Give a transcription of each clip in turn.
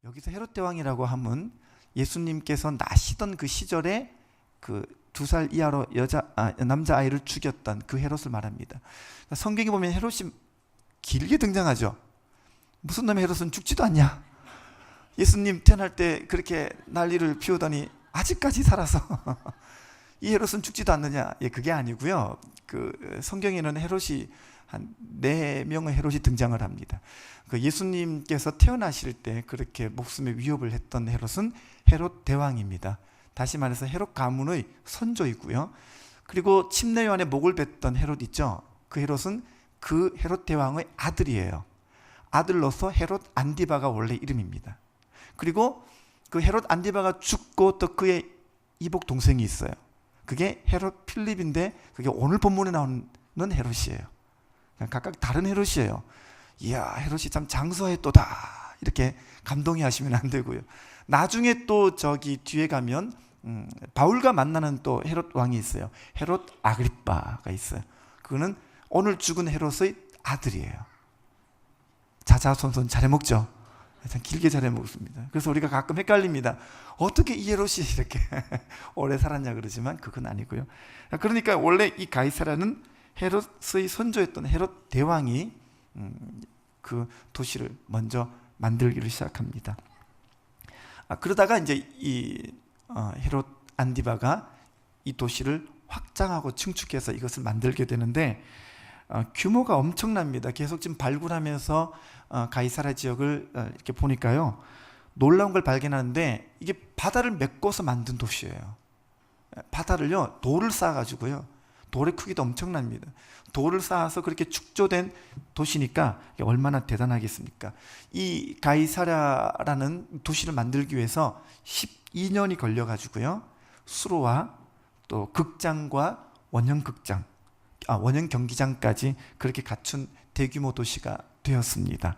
여기서 헤롯 대왕이라고 하면 예수님께서 나시던 그 시절에 그 2살 이하로 남자아이를 죽였던 그 헤롯을 말합니다. 성경에 보면 헤롯이 길게 등장하죠. 무슨 놈의 헤롯은 죽지도 않냐? 예수님 태어날 때 그렇게 난리를 피우더니 아직까지 살아서 이 헤롯은 죽지도 않느냐? 예, 그게 아니고요. 그 성경에는 헤롯이 한 4명의 헤롯이 등장을 합니다. 그 예수님께서 태어나실 때 그렇게 목숨에 위협을 했던 헤롯은 헤롯 대왕입니다. 다시 말해서 헤롯 가문의 선조이고요. 그리고 침례요한의 목을 뱉던 헤롯 있죠. 그 헤롯은 그 헤롯 대왕의 아들이에요. 아들로서 헤롯 안디바가 원래 이름입니다. 그리고 그 헤롯 안디바가 죽고 또 그의 이복 동생이 있어요. 그게 헤롯 필립인데 그게 오늘 본문에 나오는 헤롯이에요. 각각 다른 헤롯이에요. 이야, 헤롯이 참 장수했도다 이렇게 감동해 하시면 안 되고요. 나중에 또 저기 뒤에 가면 바울과 만나는 또 헤롯 왕이 있어요. 헤롯 아그리빠가 있어요. 그거는 오늘 죽은 헤롯의 아들이에요. 자자손손 잘해먹죠. 참 길게 잘해먹습니다. 그래서 우리가 가끔 헷갈립니다. 어떻게 이 헤롯이 이렇게 오래 살았냐 그러지만 그건 아니고요. 그러니까 원래 이 가이사라는 헤롯의 선조였던 헤롯 대왕이 그 도시를 먼저 만들기를 시작합니다. 그러다가 이제 이 헤롯 안디바가 이 도시를 확장하고 증축해서 이것을 만들게 되는데 규모가 엄청납니다. 계속 지금 발굴하면서 가이사라 지역을 이렇게 보니까요, 놀라운 걸 발견하는데 이게 바다를 메꿔서 만든 도시예요. 바다를요, 돌을 쌓아가지고요, 돌의 크기도 엄청납니다. 돌을 쌓아서 그렇게 축조된 도시니까 얼마나 대단하겠습니까? 이 가이사라라는 도시를 만들기 위해서 12년이 걸려가지고요, 수로와 또 극장과 원형 경기장까지 그렇게 갖춘 대규모 도시가 되었습니다.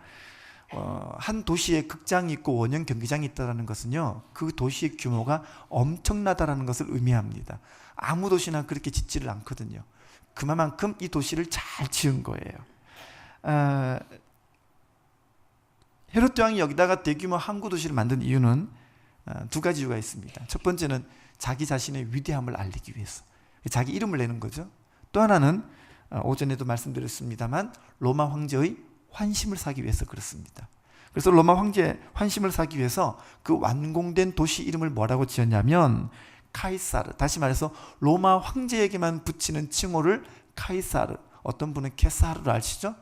한 도시에 극장이 있고 원형 경기장이 있다는 것은요, 그 도시의 규모가 엄청나다는 것을 의미합니다. 아무 도시나 그렇게 짓지를 않거든요. 그만큼 이 도시를 잘 지은 거예요. 헤롯 대왕이 여기다가 대규모 항구 도시를 만든 이유는 2가지 이유가 있습니다. 첫 번째는 자기 자신의 위대함을 알리기 위해서, 자기 이름을 내는 거죠. 또 하나는 오전에도 말씀드렸습니다만 로마 황제의 환심을 사기 위해서 그렇습니다. 그래서 로마 황제의 환심을 사기 위해서 그 완공된 도시 이름을 뭐라고 지었냐면 카이사르, 다시 말해서 로마 황제에게만 붙이는 칭호를 카이사르, 어떤 분은 케사르로 아시죠?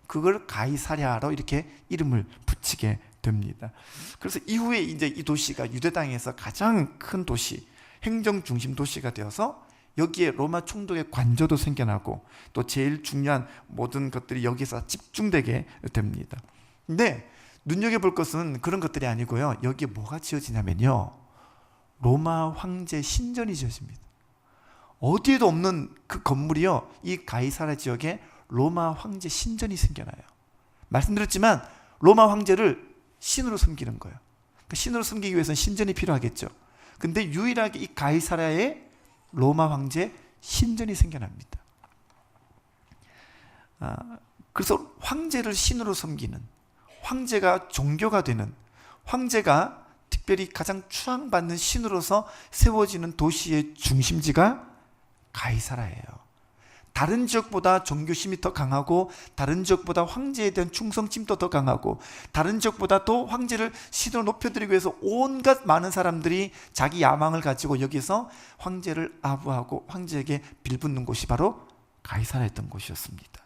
그걸 가이사랴로 이렇게 이름을 붙이게 됩니다. 그래서 이후에 이제 이 도시가 유대 땅에서 가장 큰 도시, 행정 중심 도시가 되어서 여기에 로마 총독의 관저도 생겨나고 또 제일 중요한 모든 것들이 여기서 집중되게 됩니다. 근데 눈여겨볼 것은 그런 것들이 아니고요, 여기에 뭐가 지어지냐면요, 로마 황제 신전이 지어집니다. 어디에도 없는 그 건물이요, 이 가이사라 지역에 로마 황제 신전이 생겨나요. 말씀드렸지만 로마 황제를 신으로 섬기는 거예요. 그러니까 신으로 섬기기 위해서는 신전이 필요하겠죠. 근데 유일하게 이 가이사라에 로마 황제 신전이 생겨납니다. 그래서 황제를 신으로 섬기는, 황제가 종교가 되는, 황제가 특별히 가장 추앙받는 신으로서 세워지는 도시의 중심지가 가이사라예요. 다른 지역보다 종교심이 더 강하고, 다른 지역보다 황제에 대한 충성심도 더 강하고, 다른 지역보다 또 황제를 신으로 높여드리기 위해서 온갖 많은 사람들이 자기 야망을 가지고 여기서 황제를 아부하고 황제에게 빌붙는 곳이 바로 가이사라였던 곳이었습니다.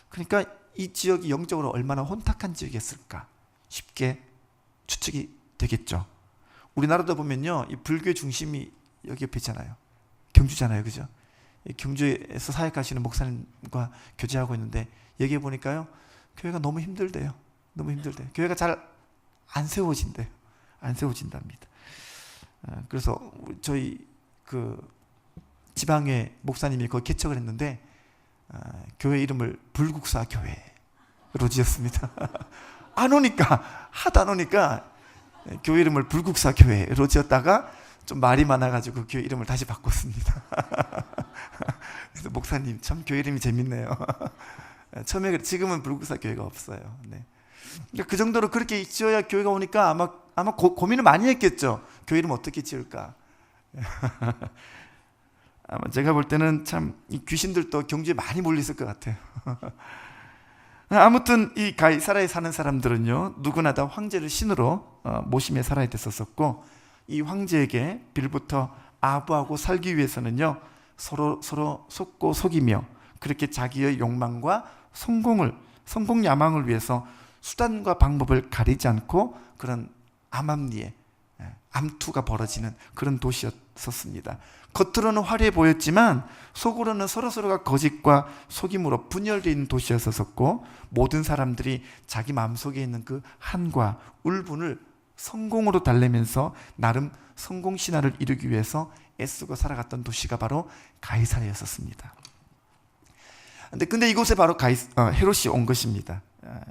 그러니까 이 지역이 영적으로 얼마나 혼탁한 지역이었을까 쉽게 추측이 되겠죠. 우리나라도 보면요, 이 불교의 중심이 여기 옆에 있잖아요. 경주잖아요, 그죠? 경주에서 사역하시는 목사님과 교제하고 있는데 여기에 보니까요, 교회가 너무 힘들대요. 너무 힘들대요. 교회가 잘 안 세워진대요. 안 세워진답니다. 그래서 저희 그 지방의 목사님이 거기 개척을 했는데 교회 이름을 불국사 교회로 지었습니다. 안 오니까, 하도 안 오니까 교회 이름을 불국사 교회로 지었다가 좀 말이 많아가지고 교회 이름을 다시 바꿨습니다. 그래서 목사님 참 교회 이름이 재밌네요. 처음에 지금은 불국사 교회가 없어요. 네. 그러니까 그 정도로 그렇게 지어야 교회가 오니까 아마 고민을 많이 했겠죠. 교회 이름 어떻게 지을까? 아마 제가 볼 때는 참 이 귀신들도 경주에 많이 몰렸을 것 같아요. 아무튼 이 가이사라에 사는 사람들은요, 누구나 다 황제를 신으로 모심해 살아야 됐었고, 이 황제에게 빌부터 아부하고 살기 위해서는요, 서로 속고 속이며 그렇게 자기의 욕망과 성공 야망을 위해서 수단과 방법을 가리지 않고 그런 암암리에 암투가 벌어지는 그런 도시였었습니다. 겉으로는 화려해 보였지만 속으로는 서로가 거짓과 속임으로 분열되어 있는 도시였었고, 모든 사람들이 자기 마음속에 있는 그 한과 울분을 성공으로 달래면서 나름 성공 신화를 이루기 위해서 애쓰고 살아갔던 도시가 바로 가이사라였었습니다. 근데 이곳에 바로 헤롯이 온 것입니다.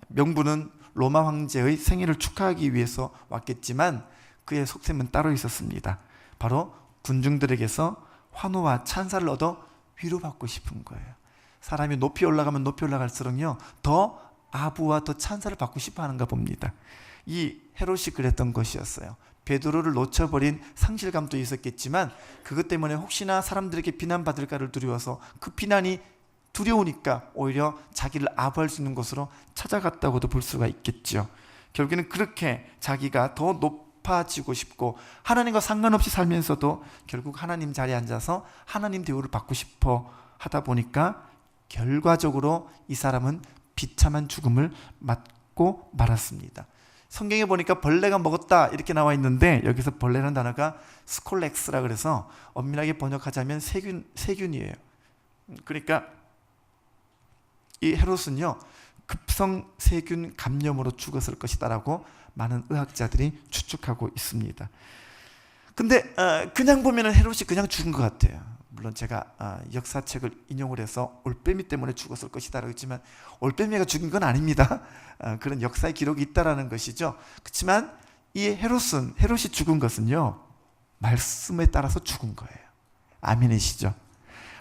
명분은 로마 황제의 생일을 축하하기 위해서 왔겠지만 그의 속셈은 따로 있었습니다. 바로 군중들에게서 환호와 찬사를 얻어 위로받고 싶은 거예요. 사람이 높이 올라가면 높이 올라갈수록요, 더 아부와 더 찬사를 받고 싶어 하는가 봅니다. 이 헤롯이 그랬던 것이었어요. 베드로를 놓쳐버린 상실감도 있었겠지만 그것 때문에 혹시나 사람들에게 비난받을까를 두려워서 그 비난이 두려우니까 오히려 자기를 아부할 수 있는 곳으로 찾아갔다고도 볼 수가 있겠죠. 결국에는 그렇게 자기가 더 높아지고 싶고 하나님과 상관없이 살면서도 결국 하나님 자리에 앉아서 하나님 대우를 받고 싶어 하다 보니까 결과적으로 이 사람은 비참한 죽음을 맞고 말았습니다. 성경에 보니까 벌레가 먹었다 이렇게 나와 있는데 여기서 벌레라는 단어가 스콜렉스라 그래서 엄밀하게 번역하자면 세균이에요. 그러니까 이 헤롯은요, 급성 세균 감염으로 죽었을 것이다라고 많은 의학자들이 추측하고 있습니다. 근데 그냥 보면 헤롯이 그냥 죽은 것 같아요. 물론 제가 역사책을 인용을 해서 올빼미 때문에 죽었을 것이다라고 했지만 올빼미가 죽인 건 아닙니다. 그런 역사의 기록이 있다라는 것이죠. 그렇지만 이 헤롯이 죽은 것은요, 말씀에 따라서 죽은 거예요. 아멘이시죠?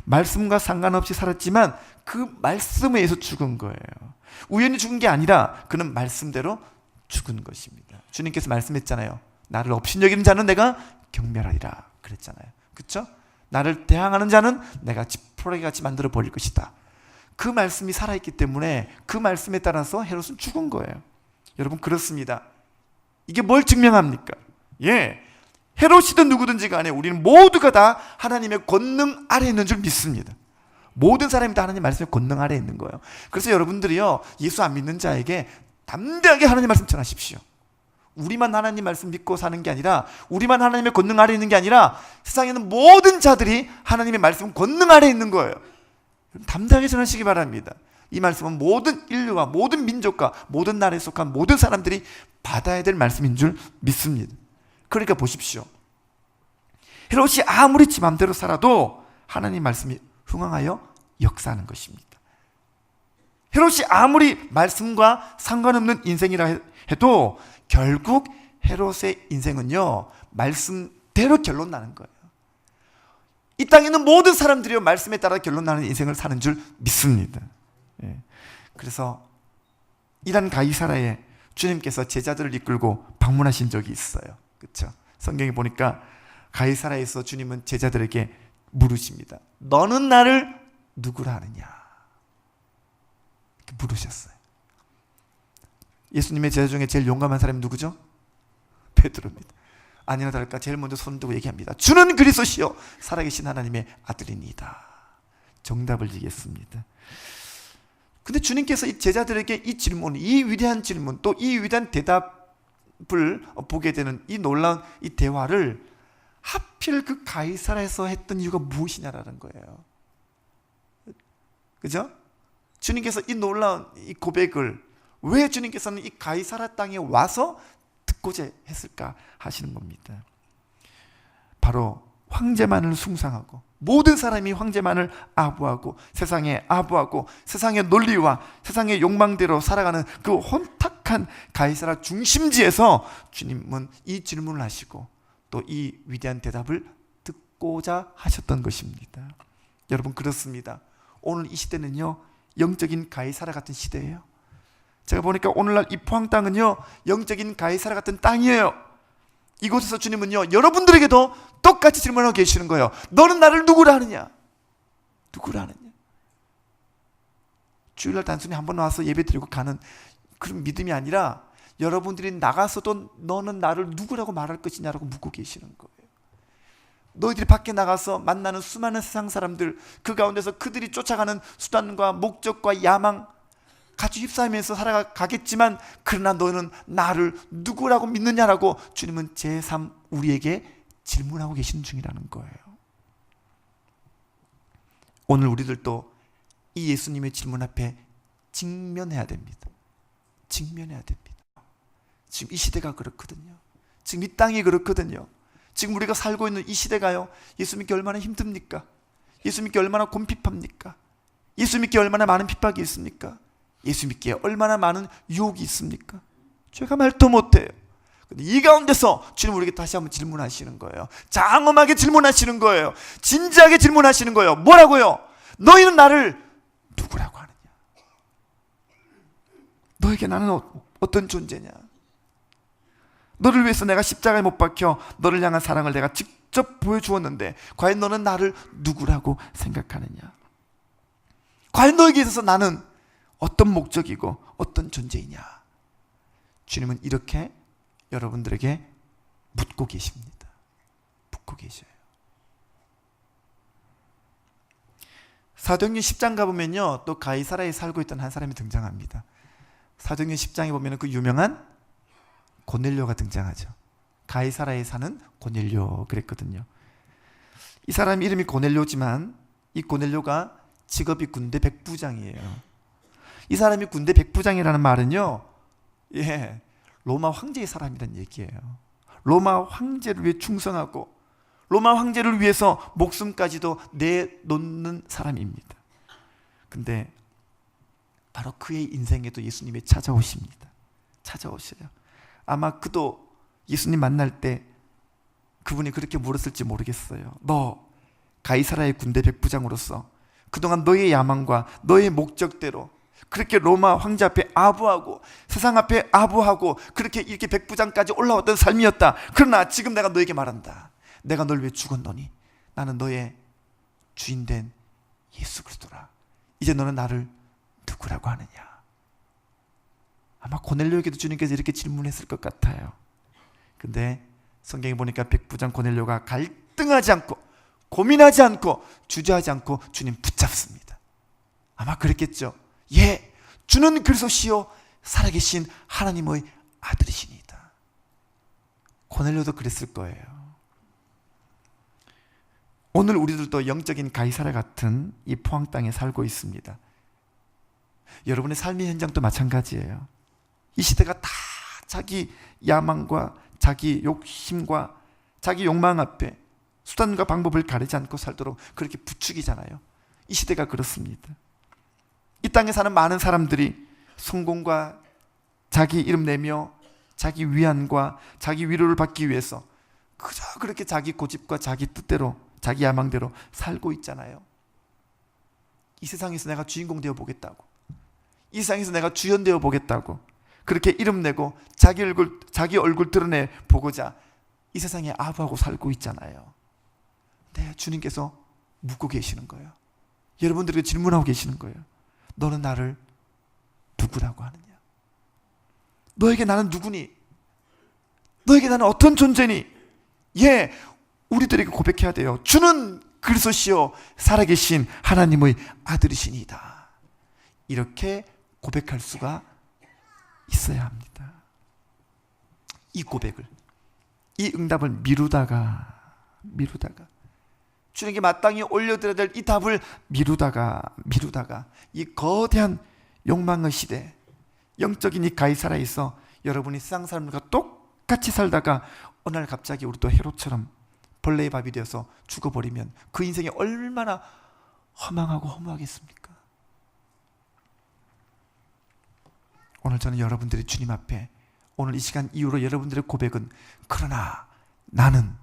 말씀과 상관없이 살았지만 그 말씀에 의해서 죽은 거예요. 우연히 죽은 게 아니라 그는 말씀대로 죽은 것입니다. 주님께서 말씀했잖아요. 나를 업신여기는 자는 내가 경멸하리라 그랬잖아요. 그렇죠? 나를 대항하는 자는 내가 지푸라기같이 만들어 버릴 것이다. 그 말씀이 살아있기 때문에 그 말씀에 따라서 헤롯은 죽은 거예요. 여러분, 그렇습니다. 이게 뭘 증명합니까? 헤롯이든 누구든지 간에 우리는 모두가 다 하나님의 권능 아래에 있는 줄 믿습니다. 모든 사람이 다 하나님 말씀의 권능 아래에 있는 거예요. 그래서 여러분들이요, 예수 안 믿는 자에게 담대하게 하나님 말씀 전하십시오. 우리만 하나님 말씀 믿고 사는 게 아니라, 우리만 하나님의 권능 아래에 있는 게 아니라 세상에는 모든 자들이 하나님의 말씀 권능 아래에 있는 거예요. 담대하게 전하시기 바랍니다. 이 말씀은 모든 인류와 모든 민족과 모든 나라에 속한 모든 사람들이 받아야 될 말씀인 줄 믿습니다. 그러니까 보십시오. 헤롯이 아무리 지 맘대로 살아도 하나님 말씀이 흥황하여 역사하는 것입니다. 헤롯이 아무리 말씀과 상관없는 인생이라 해도 결국 헤롯의 인생은요, 말씀대로 결론 나는 거예요. 이 땅에 있는 모든 사람들이 말씀에 따라 결론 나는 인생을 사는 줄 믿습니다. 그래서 이란 가이사라에 주님께서 제자들을 이끌고 방문하신 적이 있어요. 그렇죠? 성경에 보니까 가이사라에서 주님은 제자들에게 물으십니다. 너는 나를 누구라 하느냐? 이렇게 물으셨어요. 예수님의 제자 중에 제일 용감한 사람이 누구죠? 베드로입니다. 아니나 다를까 제일 먼저 손 들고 얘기합니다. 주는 그리스도시요 살아계신 하나님의 아들이니이다. 정답을 얘기했습니다. 근데 주님께서 이 제자들에게 이 질문, 이 위대한 질문, 또 이 위대한 대답을 보게 되는 이 놀라운 이 대화를 하필 그 가이사라에서 했던 이유가 무엇이냐라는 거예요. 그죠? 주님께서 이 놀라운 이 고백을 왜 주님께서는 이 가이사라 땅에 와서 듣고자 했을까 하시는 겁니다. 바로 황제만을 숭상하고 모든 사람이 황제만을 아부하고 세상에 아부하고 세상의 논리와 세상의 욕망대로 살아가는 그 혼탁한 가이사라 중심지에서 주님은 이 질문을 하시고 또 이 위대한 대답을 듣고자 하셨던 것입니다. 여러분, 그렇습니다. 오늘 이 시대는요, 영적인 가이사라 같은 시대예요. 제가 보니까 오늘날 이 포항 땅은요, 영적인 가이사라 같은 땅이에요. 이곳에서 주님은요, 여러분들에게도 똑같이 질문하고 계시는 거예요. 너는 나를 누구라 하느냐? 누구라 하느냐? 주일날 단순히 한번 와서 예배 드리고 가는 그런 믿음이 아니라 여러분들이 나가서도 너는 나를 누구라고 말할 것이냐라고 묻고 계시는 거예요. 너희들이 밖에 나가서 만나는 수많은 세상 사람들, 그 가운데서 그들이 쫓아가는 수단과 목적과 야망 같이 휩싸이면서 살아가겠지만, 그러나 너는 나를 누구라고 믿느냐라고 주님은 제3 우리에게 질문하고 계시는 중이라는 거예요. 오늘 우리들도 이 예수님의 질문 앞에 직면해야 됩니다. 직면해야 됩니다. 지금 이 시대가 그렇거든요. 지금 이 땅이 그렇거든요. 지금 우리가 살고 있는 이 시대가요, 예수 믿기 얼마나 힘듭니까? 예수 믿기 얼마나 곰핍합니까? 예수 믿기 얼마나 많은 핍박이 있습니까? 예수 믿기에 얼마나 많은 유혹이 있습니까? 제가 말도 못해요. 근데 이 가운데서 주님 우리에게 다시 한번 질문하시는 거예요. 장엄하게 질문하시는 거예요. 진지하게 질문하시는 거예요. 뭐라고요? 너희는 나를 누구라고 하느냐? 너에게 나는 어떤 존재냐? 너를 위해서 내가 십자가에 못 박혀 너를 향한 사랑을 내가 직접 보여주었는데 과연 너는 나를 누구라고 생각하느냐? 과연 너에게 있어서 나는 어떤 목적이고 어떤 존재이냐? 주님은 이렇게 여러분들에게 묻고 계십니다. 묻고 계셔요. 사도행전 10장 가보면요, 또 가이사라에 살고 있던 한 사람이 등장합니다. 사도행전 10장에 보면 그 유명한 고넬료가 등장하죠. 가이사라에 사는 고넬료 그랬거든요. 이 사람 이름이 고넬료지만 이 고넬료가 직업이 군대 백부장이에요. 이 사람이 군대 백부장이라는 말은요, 로마 황제의 사람이란 얘기예요. 로마 황제를 위해 충성하고 로마 황제를 위해서 목숨까지도 내놓는 사람입니다. 근데 바로 그의 인생에도 예수님이 찾아오십니다. 찾아오셔요. 아마 그도 예수님 만날 때 그분이 그렇게 물었을지 모르겠어요. 너 가이사라의 군대 백부장으로서 그동안 너의 야망과 너의 목적대로 그렇게 로마 황제 앞에 아부하고 세상 앞에 아부하고 그렇게 이렇게 백부장까지 올라왔던 삶이었다. 그러나 지금 내가 너에게 말한다. 내가 널 위해 죽었노니 나는 너의 주인된 예수 그리스도라. 이제 너는 나를 누구라고 하느냐? 아마 고넬료에게도 주님께서 이렇게 질문했을 것 같아요. 근데 성경에 보니까 백부장 고넬료가 갈등하지 않고 고민하지 않고 주저하지 않고 주님 붙잡습니다. 아마 그랬겠죠. 예, 주는 그리스도시요 살아계신 하나님의 아들이시니이다. 고넬료도 그랬을 거예요. 오늘 우리들도 영적인 가이사라 같은 이 포항 땅에 살고 있습니다. 여러분의 삶의 현장도 마찬가지예요. 이 시대가 다 자기 야망과 자기 욕심과 자기 욕망 앞에 수단과 방법을 가리지 않고 살도록 그렇게 부추기잖아요. 이 시대가 그렇습니다. 이 땅에 사는 많은 사람들이 성공과 자기 이름 내며 자기 위안과 자기 위로를 받기 위해서 그저 그렇게 자기 고집과 자기 뜻대로 자기 야망대로 살고 있잖아요. 이 세상에서 내가 주인공 되어 보겠다고, 이 세상에서 내가 주연 되어 보겠다고 그렇게 이름 내고 자기 얼굴 드러내 보고자 이 세상에 아부하고 살고 있잖아요. 네, 주님께서 묻고 계시는 거예요. 여러분들에게 질문하고 계시는 거예요. 너는 나를 누구라고 하느냐? 너에게 나는 누구니? 너에게 나는 어떤 존재니? 예, 우리들에게 고백해야 돼요. 주는 그리스도시요 살아계신 하나님의 아들이시니이다. 이렇게 고백할 수가 있어야 합니다. 이 고백을, 이 응답을 미루다가 주님께 마땅히 올려드려야 될 이 답을 미루다가 이 거대한 욕망의 시대, 영적인 이 가이사라에서 여러분이 세상 사람들과 똑같이 살다가 어느 날 갑자기 우리도 헤롯처럼 벌레의 밥이 되어서 죽어버리면 그 인생이 얼마나 허망하고 허무하겠습니까? 오늘 저는 여러분들이 주님 앞에 오늘 이 시간 이후로 여러분들의 고백은 그러나 나는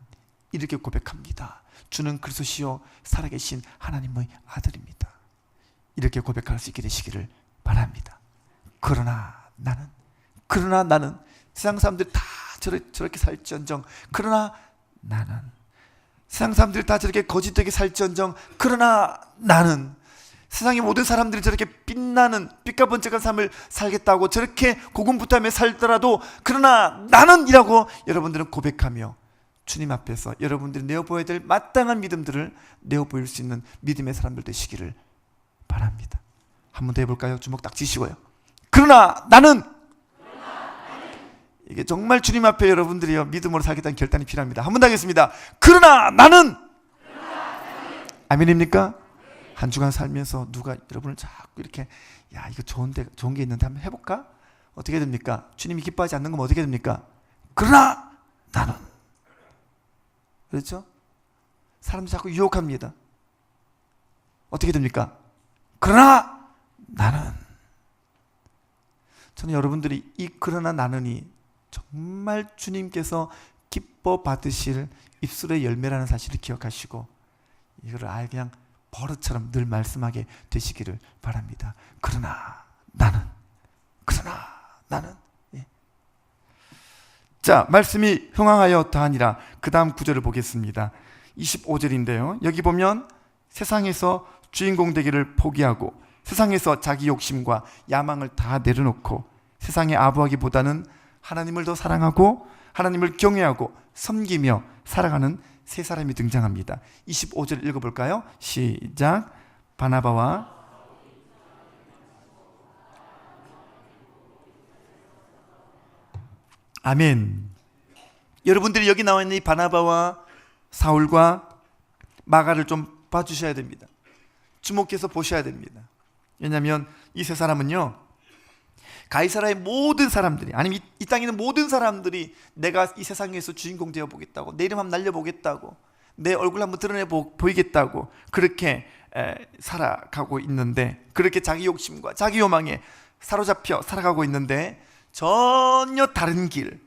이렇게 고백합니다. 주는 그리스도시요 살아계신 하나님의 아들입니다. 이렇게 고백할 수 있게 되시기를 바랍니다. 그러나 그러나 나는 세상 사람들이 다 저렇게 살지언정 그러나 나는 세상 사람들이 다 저렇게 거짓되게 살지언정 그러나 나는 세상의 모든 사람들이 저렇게 빛나는 빛과 번쩍한 삶을 살겠다고 저렇게 고군분투하며 살더라도 그러나 나는 이라고 여러분들은 고백하며 주님 앞에서 여러분들이 내어보여야 될 마땅한 믿음들을 내어보일 수 있는 믿음의 사람들 되시기를 바랍니다. 한 번 더 해볼까요? 주먹 딱 쥐시고요. 그러나 나는 이게 정말 주님 앞에 여러분들이요 믿음으로 살겠다는 결단이 필요합니다. 한 번 더 하겠습니다. 그러나 나는 아멘입니까? 한 주간 살면서 누가 여러분을 자꾸 이렇게 야 이거 좋은 게 있는데 한번 해볼까? 어떻게 됩니까? 주님이 기뻐하지 않는 건 어떻게 됩니까? 그러나 나는 그렇죠? 사람들이 자꾸 유혹합니다. 어떻게 됩니까? 그러나 나는 저는 여러분들이 이 그러나 나는이 정말 주님께서 기뻐 받으실 입술의 열매라는 사실을 기억하시고 이거를 아예 그냥 버릇처럼 늘 말씀하게 되시기를 바랍니다. 그러나 나는 예. 자, 말씀이 흥황하여 더하니라. 그 다음 구절을 보겠습니다. 25절인데요 여기 보면 세상에서 주인공 되기를 포기하고 세상에서 자기 욕심과 야망을 다 내려놓고 세상에 아부하기보다는 하나님을 더 사랑하고 하나님을 경외하고 섬기며 살아가는 세 사람이 등장합니다. 25절 읽어볼까요? 시작. 바나바와 아멘. 여러분들이 여기 나와 있는 이 바나바와 사울과 마가를 좀 봐주셔야 됩니다. 주목해서 보셔야 됩니다. 왜냐하면 이 세 사람은요 가이사라의 모든 사람들이 아니면 이 땅에 있는 모든 사람들이 내가 이 세상에서 주인공 되어 보겠다고 내 이름 한번 날려보겠다고 내 얼굴 한번 드러내 보이겠다고 그렇게 살아가고 있는데 그렇게 자기 욕심과 자기 요망에 사로잡혀 살아가고 있는데 전혀 다른 길,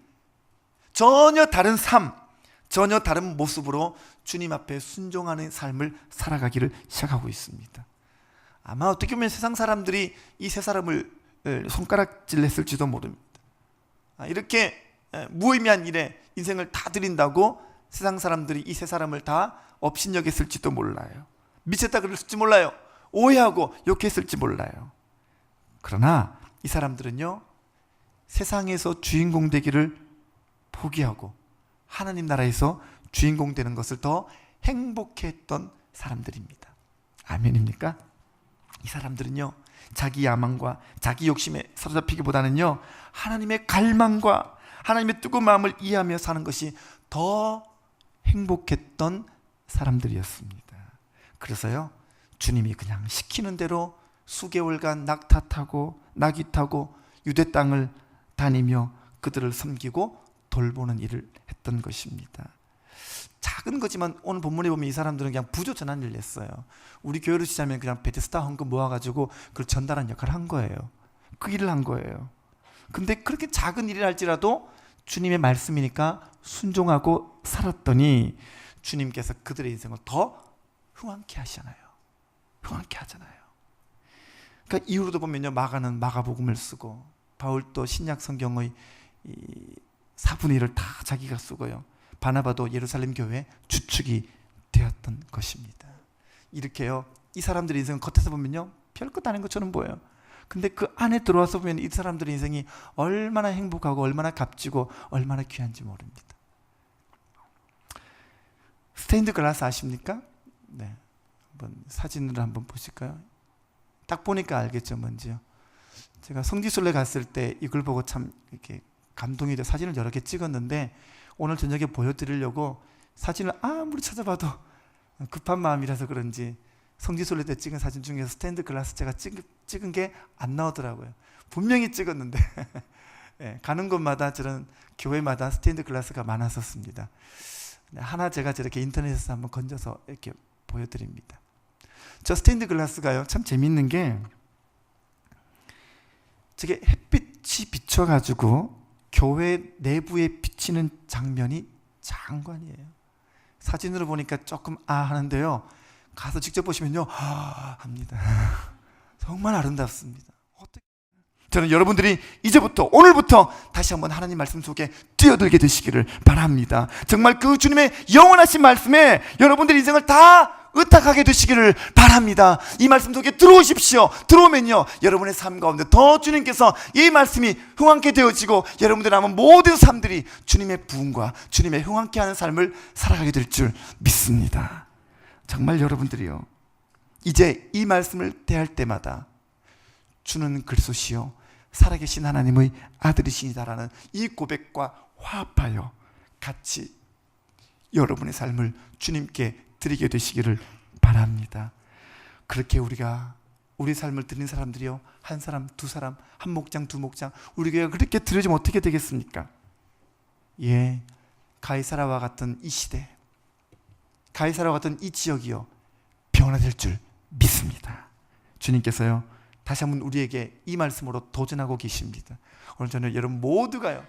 전혀 다른 삶, 전혀 다른 모습으로 주님 앞에 순종하는 삶을 살아가기를 시작하고 있습니다. 아마 어떻게 보면 세상 사람들이 이 세 사람을 손가락질 했을지도 모릅니다. 이렇게 무의미한 일에 인생을 다 드린다고 세상 사람들이 이 세 사람을 다 업신여겼을지도 몰라요. 미쳤다 그랬을지 몰라요. 오해하고 욕했을지 몰라요. 그러나 이 사람들은요 세상에서 주인공 되기를 포기하고 하나님 나라에서 주인공 되는 것을 더 행복해했던 사람들입니다. 아멘입니까? 이 사람들은요 자기 야망과 자기 욕심에 사로잡히기보다는요 하나님의 갈망과 하나님의 뜨거운 마음을 이해하며 사는 것이 더 행복했던 사람들이었습니다. 그래서요 주님이 그냥 시키는 대로 수개월간 낙타 타고 나귀 타고 유대 땅을 다니며 그들을 섬기고 돌보는 일을 했던 것입니다. 작은 거지만 오늘 본문에 보면 이 사람들은 그냥 부조전한 일을 했어요. 우리 교회로 치자면 그냥 베데스다 헌금 모아가지고 그걸 전달하는 역할을 한 거예요. 그 일을 한 거예요. 근데 그렇게 작은 일을 할지라도 주님의 말씀이니까 순종하고 살았더니 주님께서 그들의 인생을 더 흥황케 하시잖아요. 흥황케 하잖아요. 그러니까 이후로도 보면요 마가는 마가복음을 쓰고 바울도 신약 성경의 4분의 1을 다 자기가 쓰고요. 바나바도 예루살렘 교회의 주축이 되었던 것입니다. 이렇게요 이 사람들의 인생은 겉에서 보면요 별것 아닌 것처럼 보여요. 근데 그 안에 들어와서 보면 이 사람들의 인생이 얼마나 행복하고 얼마나 값지고 얼마나 귀한지 모릅니다. 스테인드 글라스 아십니까? 네, 한번 사진을 한번 보실까요? 딱 보니까 알겠죠 뭔지요. 제가 성지순례 갔을 때 이걸 보고 참 이렇게 감동이 돼 사진을 여러 개 찍었는데 오늘 저녁에 보여드리려고 사진을 아무리 찾아봐도 급한 마음이라서 그런지 성지순례 때 찍은 사진 중에서 스탠드 글라스 제가 찍은 게 안 나오더라고요. 분명히 찍었는데 네, 가는 곳마다 저런 교회마다 스탠드 글라스가 많았었습니다. 하나 제가 저렇게 인터넷에서 한번 건져서 이렇게 보여드립니다. 저 스탠드 글라스가요 참 재밌는 게 저게 햇빛이 비춰가지고 교회 내부에 비치는 장면이 장관이에요. 사진으로 보니까 조금 하는데요 가서 직접 보시면요 합니다. 정말 아름답습니다. 저는 여러분들이 이제부터 오늘부터 다시 한번 하나님 말씀 속에 뛰어들게 되시기를 바랍니다. 정말 그 주님의 영원하신 말씀에 여러분들의 인생을 다 의탁하게 되시기를 바랍니다. 이 말씀 속에 들어오십시오. 들어오면요, 여러분의 삶 가운데 더 주님께서 이 말씀이 흥황케 되어지고 여러분들 남은 모든 삶들이 주님의 부흥과 주님의 흥황케 하는 삶을 살아가게 될 줄 믿습니다. 정말 여러분들이요, 이제 이 말씀을 대할 때마다 주는 그리스도시요 살아계신 하나님의 아들이시니다라는 이 고백과 화합하여 같이 여러분의 삶을 주님께 드리게 되시기를 바랍니다. 그렇게 우리가 우리 삶을 드리는 사람들이요, 한 사람, 두 사람, 한 목장, 두 목장, 우리 교회가 그렇게 드려지면 어떻게 되겠습니까? 예, 가이사라와 같은 이 시대, 가이사라와 같은 이 지역이요 변화될 줄 믿습니다. 주님께서요 다시 한번 우리에게 이 말씀으로 도전하고 계십니다. 오늘 저는 여러분 모두가요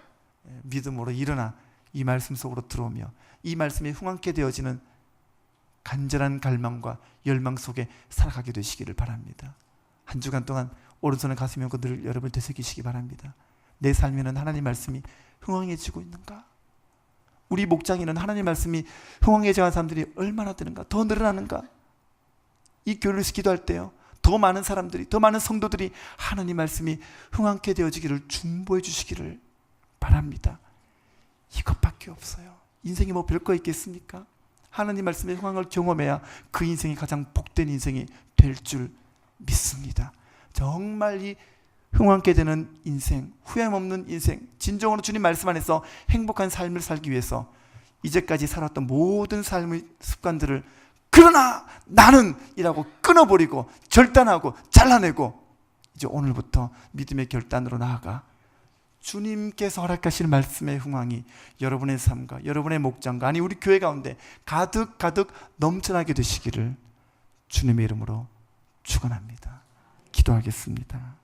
믿음으로 일어나 이 말씀 속으로 들어오며 이 말씀이 흥황케 되어지는 간절한 갈망과 열망 속에 살아가게 되시기를 바랍니다. 한 주간 동안 오른손을 가슴에 얹고 늘 여러분을 되새기시기 바랍니다. 내 삶에는 하나님 말씀이 흥황해지고 있는가? 우리 목장에는 하나님 말씀이 흥황해져간 사람들이 얼마나 되는가? 더 늘어나는가? 이 교회에서 기도할 때요 더 많은 사람들이, 더 많은 성도들이 하나님 말씀이 흥황케 되어지기를 중보해 주시기를 바랍니다. 이것밖에 없어요. 인생이 뭐 별거 있겠습니까? 하나님 말씀의 흥황을 경험해야 그 인생이 가장 복된 인생이 될 줄 믿습니다. 정말 이 흥황케 되는 인생, 후회함 없는 인생, 진정으로 주님 말씀 안에서 행복한 삶을 살기 위해서 이제까지 살았던 모든 삶의 습관들을 그러나 나는 이라고 끊어버리고 절단하고 잘라내고 이제 오늘부터 믿음의 결단으로 나아가 주님께서 허락하실 말씀의 흥황이 여러분의 삶과 여러분의 목장과 아니 우리 교회 가운데 가득 넘쳐나게 되시기를 주님의 이름으로 축원합니다. 기도하겠습니다.